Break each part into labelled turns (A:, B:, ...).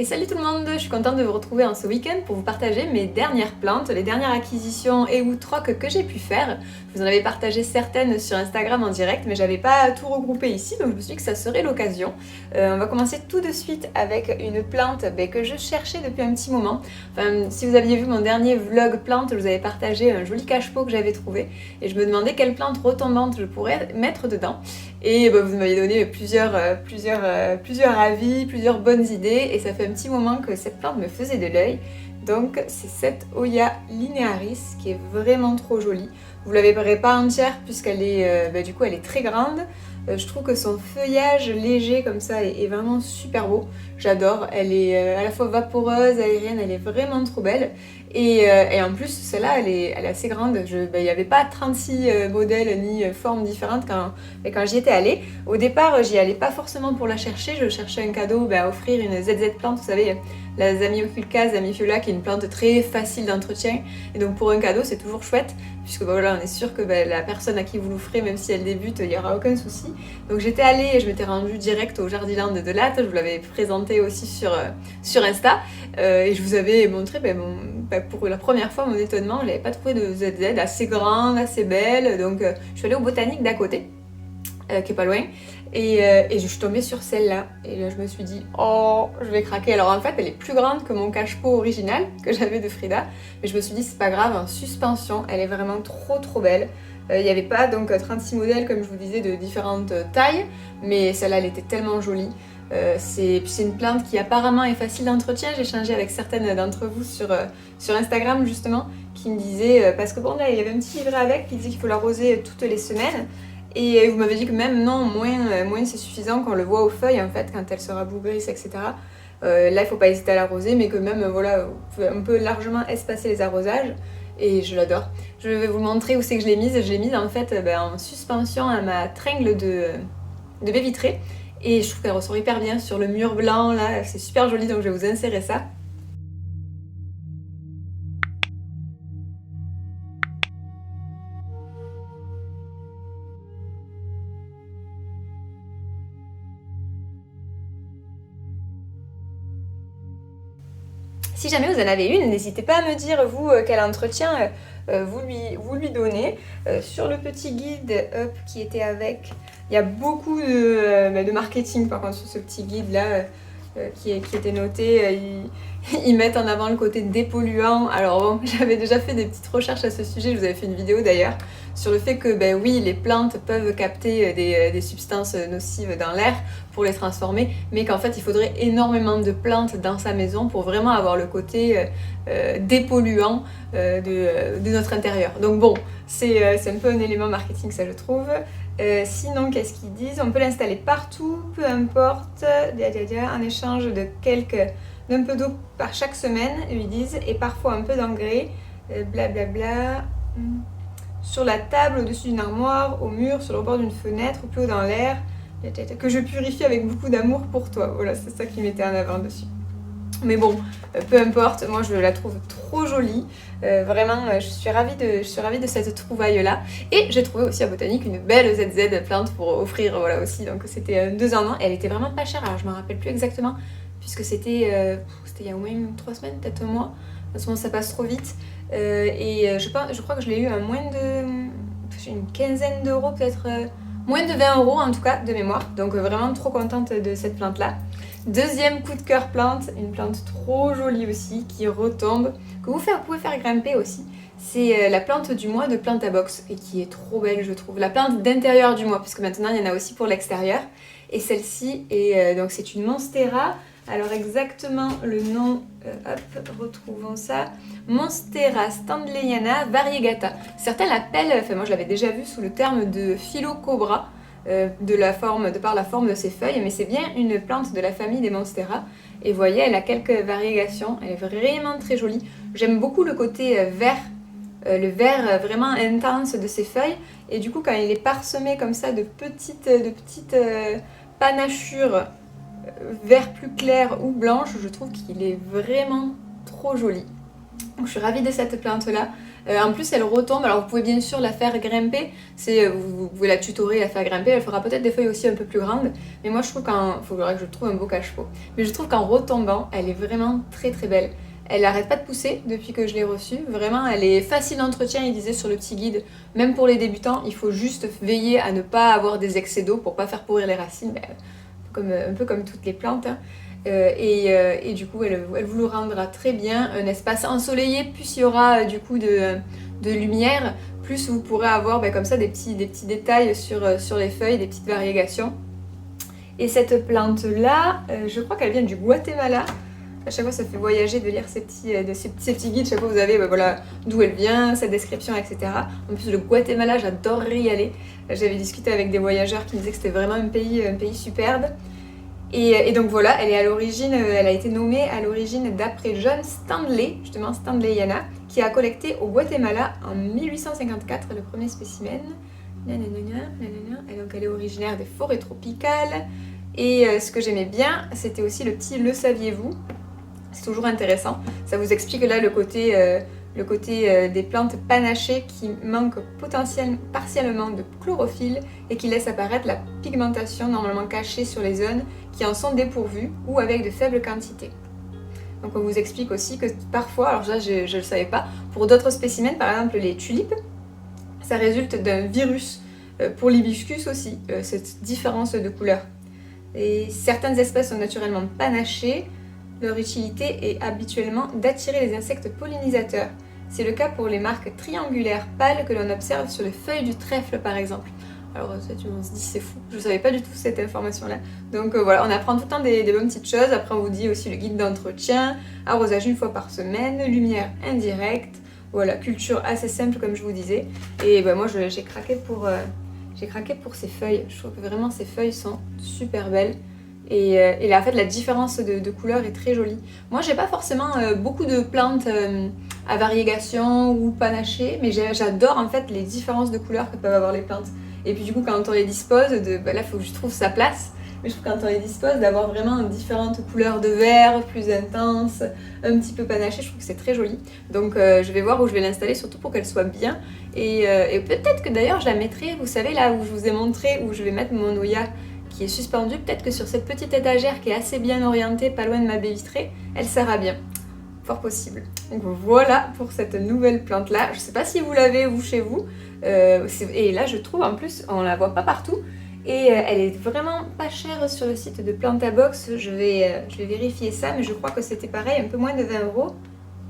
A: Et salut tout le monde, je suis contente de vous retrouver en ce week-end pour vous partager mes dernières plantes, les dernières acquisitions et ou trocs que j'ai pu faire. Je vous en avais partagé certaines sur Instagram en direct, mais j'avais pas tout regroupé ici, donc je me suis dit que ça serait l'occasion. On va commencer tout de suite avec une plante que je cherchais depuis un petit moment. Enfin, si vous aviez vu mon dernier vlog plante, je vous avais partagé un joli cache-pot que j'avais trouvé et je me demandais quelle plante retombante je pourrais mettre dedans. Et vous m'avez donné plusieurs avis, plusieurs bonnes idées, et ça fait un petit moment que cette plante me faisait de l'œil. Donc c'est cette Hoya linearis qui est vraiment trop jolie. Vous la verrez pas entière puisqu'elle est, du coup elle est très grande. Je trouve que son feuillage léger comme ça est vraiment super beau. J'adore, elle est à la fois vaporeuse, aérienne, elle est vraiment trop belle. Et en plus, celle-là, elle est assez grande. Il n'y avait pas 36 modèles ni formes différentes quand j'y étais allée. Au départ, j'y allais pas forcément pour la chercher. Je cherchais un cadeau, à offrir une ZZ plante, vous savez, la Zamioculcas zamifiola, qui est une plante très facile d'entretien. Et donc pour un cadeau, c'est toujours chouette, puisque voilà, on est sûr que la personne à qui vous l'offrez, même si elle débute, il n'y aura aucun souci. Donc j'étais allée et je m'étais rendue direct au Jardiland de Latte. Je vous l'avais présenté aussi sur Insta. Et je vous avais montré pour la première fois mon étonnement. Je n'avais pas trouvé de ZZ assez grande, assez belle. Donc je suis allée au botanique d'à côté, qui est pas loin. Et je suis tombée sur celle-là. Et là, je me suis dit, oh, je vais craquer. Alors en fait, elle est plus grande que mon cache-pot original que j'avais de Frida. Mais je me suis dit, c'est pas grave, en suspension, elle est vraiment trop belle. Il n'y avait pas donc 36 modèles, comme je vous disais, de différentes tailles. Mais celle-là, elle était tellement jolie. C'est une plante qui apparemment est facile d'entretien. J'ai échangé avec certaines d'entre vous sur Instagram justement, qui me disaient, parce que bon là il y avait un petit livret avec qui disait qu'il faut l'arroser toutes les semaines. Et vous m'avez dit que même non, moins c'est suffisant, qu'on le voit aux feuilles en fait, quand elle sera bougrisse, etc. Là il ne faut pas hésiter à l'arroser, mais que même voilà, on peut largement espacer les arrosages. Et je l'adore. Je vais vous montrer où c'est que je l'ai mise. Je l'ai mise en fait en suspension à ma tringle de baie vitrée. Et je trouve qu'elle ressort hyper bien sur le mur blanc là, c'est super joli, donc je vais vous insérer ça. Si jamais vous en avez une, n'hésitez pas à me dire, vous, quel entretien vous lui donnez. Sur le petit guide qui était avec, il y a beaucoup de marketing par contre sur ce petit guide-là qui était noté. Ils mettent en avant le côté dépolluant. Alors bon, j'avais déjà fait des petites recherches à ce sujet, je vous avais fait une vidéo d'ailleurs, sur le fait que oui, les plantes peuvent capter des substances nocives dans l'air pour les transformer, mais qu'en fait il faudrait énormément de plantes dans sa maison pour vraiment avoir le côté dépolluant de notre intérieur. Donc bon, c'est un peu un élément marketing ça je trouve. Sinon, qu'est-ce qu'ils disent? On peut l'installer partout, peu importe, en échange de d'un peu d'eau par chaque semaine, ils disent, et parfois un peu d'engrais, blablabla. Sur la table, au-dessus d'une armoire, au mur, sur le bord d'une fenêtre, ou plus haut dans l'air, que je purifie avec beaucoup d'amour pour toi. Voilà, c'est ça qui mettait en avant dessus. Mais bon, peu importe, moi je la trouve trop jolie. Vraiment, je suis ravie de cette trouvaille-là. Et j'ai trouvé aussi à Botanique une belle ZZ plante pour offrir, voilà aussi. Donc c'était 2 en 1. Elle était vraiment pas chère, alors je me rappelle plus exactement, puisque c'était il y a au moins 3 semaines, peut-être un mois. En ce moment ça passe trop vite. Je crois que je l'ai eu à une quinzaine d'euros, peut-être moins de 20 euros en tout cas, de mémoire. Donc vraiment trop contente de cette plante-là. Deuxième coup de cœur plante, une plante trop jolie aussi, qui retombe, que vous pouvez faire grimper aussi. C'est la plante du mois de Plantabox, et qui est trop belle je trouve. La plante d'intérieur du mois, parce que maintenant il y en a aussi pour l'extérieur. Et celle-ci, donc c'est une Monstera. Alors exactement le nom, retrouvons ça. Monstera standleyana variegata. Certains l'appellent, enfin moi je l'avais déjà vu sous le terme de Phylocobra, de par la forme de ses feuilles, mais c'est bien une plante de la famille des Monstera. Et vous voyez, elle a quelques variégations, elle est vraiment très jolie. J'aime beaucoup le côté vert, le vert vraiment intense de ses feuilles. Et du coup, quand il est parsemé comme ça de petites panachures vert plus clair ou blanche, je trouve qu'il est vraiment trop joli. Donc je suis ravie de cette plante là. En plus, elle retombe. Alors, vous pouvez bien sûr la faire grimper. Vous pouvez la tutorer, la faire grimper. Elle fera peut-être des feuilles aussi un peu plus grandes. Mais moi, je trouve il faudrait que je trouve un beau cache-pot. Mais je trouve qu'en retombant, elle est vraiment très très belle. Elle n'arrête pas de pousser depuis que je l'ai reçue. Vraiment, elle est facile d'entretien, il disait sur le petit guide. Même pour les débutants, il faut juste veiller à ne pas avoir des excès d'eau pour ne pas faire pourrir les racines. Un peu comme toutes les plantes. Hein. Et du coup, elle vous le rendra très bien. Un espace ensoleillé, plus il y aura du coup de lumière, plus vous pourrez avoir comme ça des petits détails sur les feuilles, des petites variégations. Et cette plante-là, je crois qu'elle vient du Guatemala. À chaque fois, ça fait voyager de lire ces petits guides. Chaque fois, vous avez voilà, d'où elle vient, sa description, etc. En plus, le Guatemala, j'adorerais y aller. J'avais discuté avec des voyageurs qui me disaient que c'était vraiment un pays superbe. Et donc voilà, elle a été nommée à l'origine d'après John Stanley, justement Stanleyana, qui a collecté au Guatemala en 1854 le premier spécimen. Et donc elle est originaire des forêts tropicales. Et ce que j'aimais bien, c'était aussi le petit le saviez-vous. C'est toujours intéressant. Ça vous explique là le côté des plantes panachées qui manquent partiellement de chlorophylle et qui laissent apparaître la pigmentation normalement cachée sur les zones qui en sont dépourvues ou avec de faibles quantités. Donc on vous explique aussi que parfois, alors ça je ne le savais pas, pour d'autres spécimens, par exemple les tulipes, ça résulte d'un virus. Pour l'hibiscus aussi, cette différence de couleur. Et certaines espèces sont naturellement panachées. Leur utilité est habituellement d'attirer les insectes pollinisateurs. C'est le cas pour les marques triangulaires pâles que l'on observe sur les feuilles du trèfle par exemple. Alors ça, on se dit c'est fou, je ne savais pas du tout cette information-là. Donc voilà, on apprend tout le temps des bonnes petites choses. Après on vous dit aussi le guide d'entretien, arrosage 1 fois par semaine, lumière indirecte, voilà, culture assez simple comme je vous disais. Et moi j'ai craqué pour ces feuilles. Je trouve que vraiment ces feuilles sont super belles. Et là, en fait, la différence de couleur est très jolie. Moi, j'ai pas forcément beaucoup de plantes à variégation ou panachées, mais j'adore en fait les différences de couleurs que peuvent avoir les plantes. Et puis du coup, quand on les dispose, là, il faut que je trouve sa place. Mais je trouve quand on les dispose, d'avoir vraiment différentes couleurs de vert, plus intenses, un petit peu panachées, je trouve que c'est très joli. Donc je vais voir où je vais l'installer, surtout pour qu'elle soit bien. Et peut-être que d'ailleurs, je la mettrai, vous savez, là où je vous ai montré, où je vais mettre mon Oya qui est suspendue, peut-être que sur cette petite étagère qui est assez bien orientée, pas loin de ma baie vitrée, elle sera bien. Fort possible. Donc voilà pour cette nouvelle plante-là. Je ne sais pas si vous l'avez, vous, chez vous. Et là, je trouve, en plus, on la voit pas partout. Et elle est vraiment pas chère sur le site de Plantabox. Je vais vérifier ça, mais je crois que c'était pareil, un peu moins de 20 €.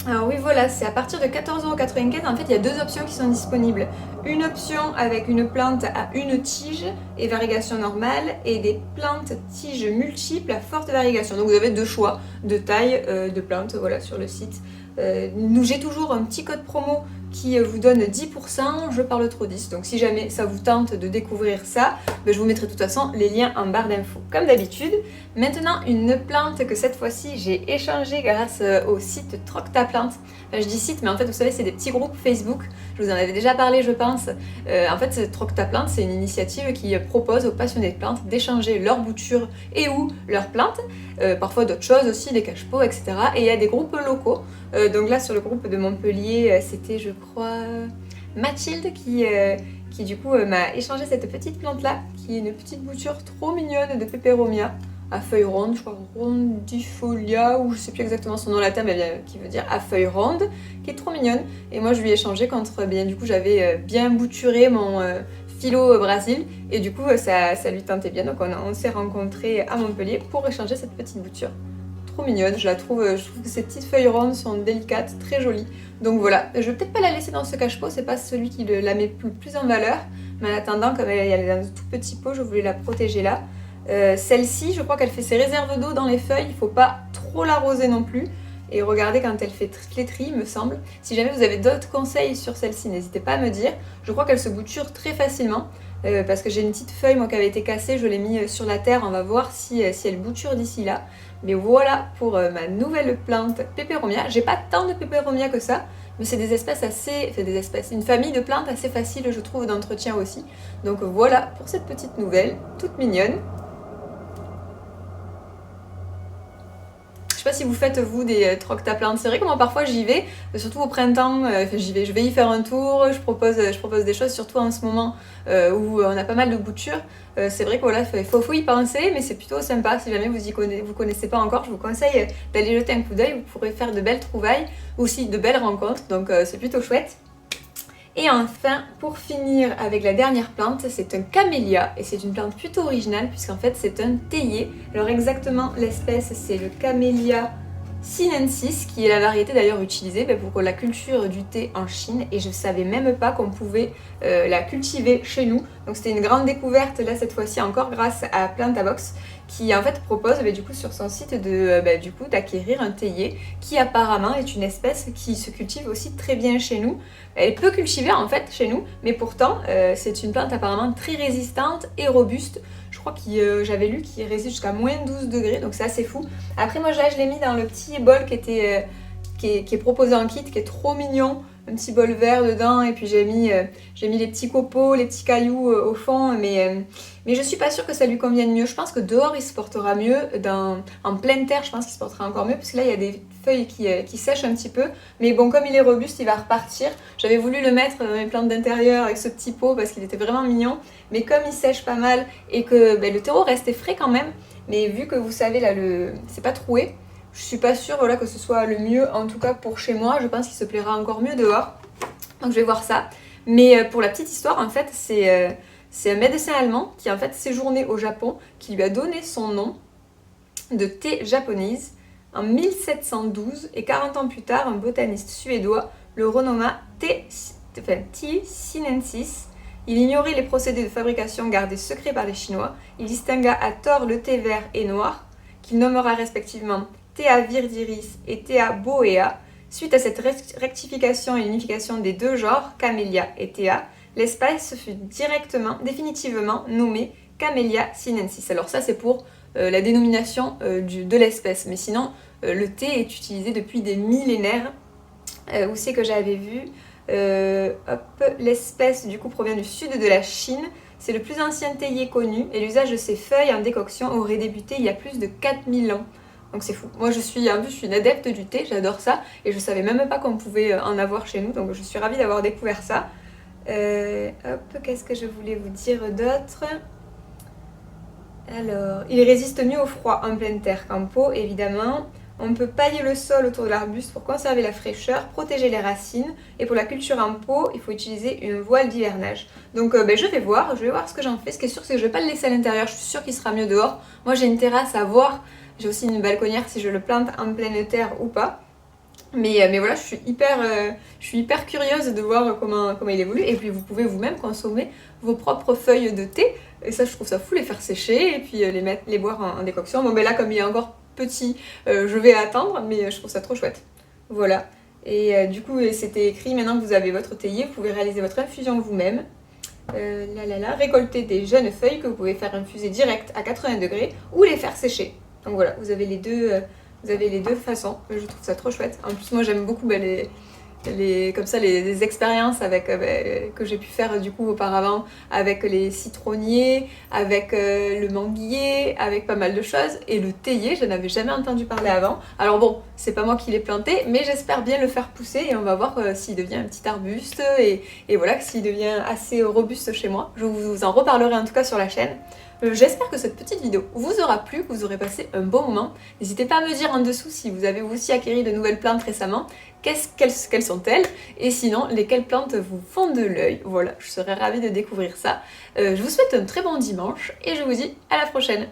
A: Alors oui, voilà, c'est à partir de 14,95 €. En fait, il y a deux options qui sont disponibles. Une option avec une plante à une tige et variégation normale, et des plantes tiges multiples à forte variégation. Donc vous avez deux choix de taille de plantes, voilà, sur le site. J'ai toujours un petit code promo qui vous donne 10%, je parle trop 10. Donc si jamais ça vous tente de découvrir ça, je vous mettrai de toute façon les liens en barre d'infos, comme d'habitude. Maintenant, une plante que cette fois-ci j'ai échangée grâce au site Troctaplante. Enfin, je dis site, mais en fait, vous savez, c'est des petits groupes Facebook. Je vous en avais déjà parlé, je pense. En fait, Troctaplante, c'est une initiative qui propose aux passionnés de plantes d'échanger leurs boutures et ou leurs plantes, parfois d'autres choses aussi, des cache-pots, etc. Et il y a des groupes locaux. Donc là, sur le groupe de Montpellier, c'était, je crois, Mathilde qui du coup m'a échangé cette petite plante-là, qui est une petite bouture trop mignonne de Peperomia, à feuilles rondes, je crois rondifolia, ou je sais plus exactement son nom latin, mais qui veut dire à feuilles rondes, qui est trop mignonne. Et moi, je lui ai échangé contre, du coup, j'avais bien bouturé mon philo Brésil, et du coup, ça lui tentait bien. Donc on s'est rencontrés à Montpellier pour échanger cette petite bouture. Trop mignonne, je trouve que ces petites feuilles rondes sont délicates, très jolies. Donc voilà, je vais peut-être pas la laisser dans ce cache-pot, c'est pas celui qui la met le plus en valeur, mais en attendant, comme elle est dans un tout petit pot, je voulais la protéger là. Celle-ci, je crois qu'elle fait ses réserves d'eau dans les feuilles, il faut pas trop l'arroser non plus. Et regardez quand elle fait flétrie, il me semble. Si jamais vous avez d'autres conseils sur celle-ci, n'hésitez pas à me dire. Je crois qu'elle se bouture très facilement. Parce que j'ai une petite feuille moi qui avait été cassée, je l'ai mis sur la terre, on va voir si elle bouture d'ici là. Mais voilà pour ma nouvelle plante Peperomia. J'ai pas tant de Peperomia que ça, mais c'est une famille de plantes assez facile, je trouve, d'entretien aussi. Donc voilà pour cette petite nouvelle, toute mignonne. Je sais pas si vous faites vous des trocs ta plante, c'est vrai que moi parfois j'y vais, surtout au printemps, j'y vais, je vais y faire un tour, je propose des choses, surtout en ce moment où on a pas mal de boutures. C'est vrai que voilà, faut y penser, mais c'est plutôt sympa. Si jamais vous connaissez pas encore, je vous conseille d'aller jeter un coup d'œil, vous pourrez faire de belles trouvailles, aussi de belles rencontres, donc c'est plutôt chouette. Et enfin, pour finir avec la dernière plante, c'est un camélia et c'est une plante plutôt originale puisqu'en fait c'est un théier. Alors exactement l'espèce c'est le Camellia sinensis qui est la variété d'ailleurs utilisée pour la culture du thé en Chine et je savais même pas qu'on pouvait la cultiver chez nous. Donc c'était une grande découverte là cette fois-ci encore grâce à Plantabox qui en fait propose du coup sur son site d'acquérir un théier qui apparemment est une espèce qui se cultive aussi très bien chez nous. Elle est peu cultivée en fait chez nous, mais pourtant c'est une plante apparemment très résistante et robuste. Je crois que j'avais lu qu'il résiste jusqu'à moins 12 degrés, donc c'est assez fou. Après moi là je l'ai mis dans le petit bol qui est proposé en kit, qui est trop mignon. Un petit bol vert dedans et puis j'ai mis les petits copeaux, les petits cailloux au fond, mais je suis pas sûre que ça lui convienne mieux. Je pense que dehors il se portera mieux, en pleine terre je pense qu'il se portera encore mieux, parce que là il y a des feuilles qui sèchent un petit peu, mais bon comme il est robuste il va repartir. J'avais voulu le mettre dans mes plantes d'intérieur avec ce petit pot parce qu'il était vraiment mignon, mais comme il sèche pas mal et que le terreau restait frais quand même, mais vu que vous savez là c'est pas troué, je suis pas sûre que ce soit le mieux, en tout cas pour chez moi, je pense qu'il se plaira encore mieux dehors. Donc je vais voir ça. Mais pour la petite histoire, en fait, c'est un médecin allemand qui en fait séjournait au Japon, qui lui a donné son nom de thé japonaise en 1712 et 40 ans plus tard, un botaniste suédois le renomma T. sinensis. Il ignorait les procédés de fabrication gardés secrets par les Chinois. Il distingua à tort le thé vert et noir, qu'il nommera respectivement Thea virdiris et Thea boea. Suite à cette rectification et unification des deux genres, Camellia et Thea, l'espèce fut définitivement nommée Camellia sinensis. Alors ça c'est pour la dénomination de l'espèce, mais sinon le thé est utilisé depuis des millénaires. Où c'est que j'avais vu l'espèce du coup provient du sud de la Chine. C'est le plus ancien théier connu et l'usage de ses feuilles en décoction aurait débuté il y a plus de 4000 ans. Donc c'est fou. Moi je suis une adepte du thé, j'adore ça et je savais même pas qu'on pouvait en avoir chez nous, donc je suis ravie d'avoir découvert ça. Qu'est-ce que je voulais vous dire d'autre ? Alors, il résiste mieux au froid en pleine terre qu'en pot, évidemment. On peut pailler le sol autour de l'arbuste pour conserver la fraîcheur, protéger les racines. Et pour la culture en pot, il faut utiliser une voile d'hivernage. Donc je vais voir ce que j'en fais. Ce qui est sûr, c'est que je ne vais pas le laisser à l'intérieur. Je suis sûre qu'il sera mieux dehors. Moi, j'ai une terrasse à voir. J'ai aussi une balconnière si je le plante en pleine terre ou pas. Mais voilà, je suis hyper curieuse de voir comment il évolue. Et puis vous pouvez vous-même consommer vos propres feuilles de thé. Et ça, je trouve ça fou, les faire sécher et puis les boire en décoction. Bon, là, comme il est encore petit, je vais attendre, mais je trouve ça trop chouette. Voilà. Et du coup, c'était écrit, maintenant que vous avez votre théier, vous pouvez réaliser votre infusion vous-même. Récolter des jeunes feuilles que vous pouvez faire infuser direct à 80 degrés ou les faire sécher. Donc voilà, vous avez les deux façons. Je trouve ça trop chouette. En plus, moi, j'aime beaucoup les expériences avec que j'ai pu faire du coup auparavant avec les citronniers, avec le manguier, avec pas mal de choses. Et le théier, je n'avais jamais entendu parler avant. Alors bon, c'est pas moi qui l'ai planté, mais j'espère bien le faire pousser et on va voir s'il devient un petit arbuste et voilà, s'il devient assez robuste chez moi. Je vous en reparlerai en tout cas sur la chaîne. J'espère que cette petite vidéo vous aura plu, que vous aurez passé un bon moment. N'hésitez pas à me dire en dessous si vous avez aussi acquéri de nouvelles plantes récemment, quelles sont-elles, et sinon lesquelles plantes vous font de l'œil. Voilà, je serais ravie de découvrir ça. Je vous souhaite un très bon dimanche et je vous dis à la prochaine.